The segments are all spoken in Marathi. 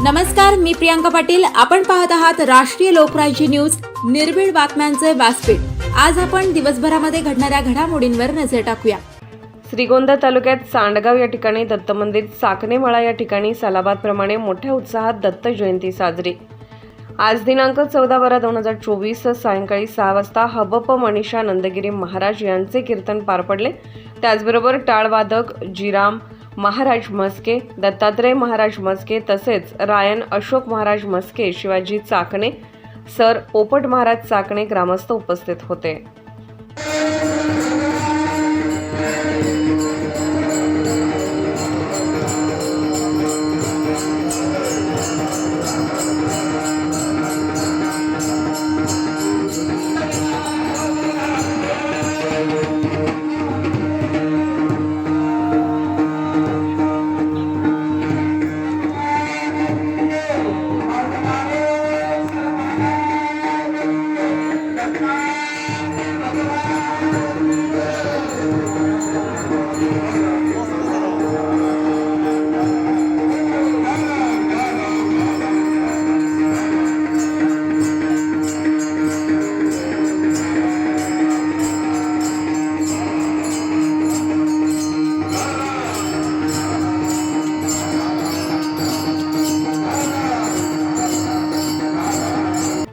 नमस्कार, मी प्रियांका पाटील. आपण पाहत आहात राष्ट्रीय लोकराज्य न्यूज, निर्भीड बातम्यांचे व्यासपीठ. आज आपण दिवसभरामध्ये घडणाऱ्या घडामोडींवर नजर टाकूया. श्रीगोंदा तालुक्यात सांडगाव या ठिकाणी दत्त मंदिर, साकणेमळा या ठिकाणी सालाबादप्रमाणे मोठ्या उत्साहात दत्त जयंती साजरी. आज दिनांक 14/12/2024 सायंकाळी 6 वाजता हबप मनीषा नंदगिरी महाराज यांचे कीर्तन पार पडले. त्याचबरोबर टाळवादक जीराम महाराज मस्के, दत्तात्रय महाराज मस्के तसेच रायन अशोक महाराज मस्के, शिवाजी चाकणे, सर पोपट महाराज चाकणे ग्रामस्थ उपस्थित होते.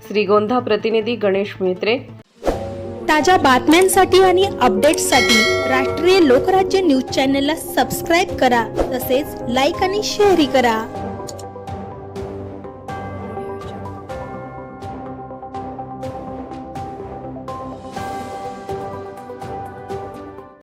श्रीगोंदा प्रतिनिधी गणेश मित्रे. ताज्या बातम्यांसाठी आणि अपडेट्ससाठी राष्ट्रीय लोकराज्य न्यूज चॅनलला सबस्क्राईब करा, तसेच लाईक आणि शेअरही करा.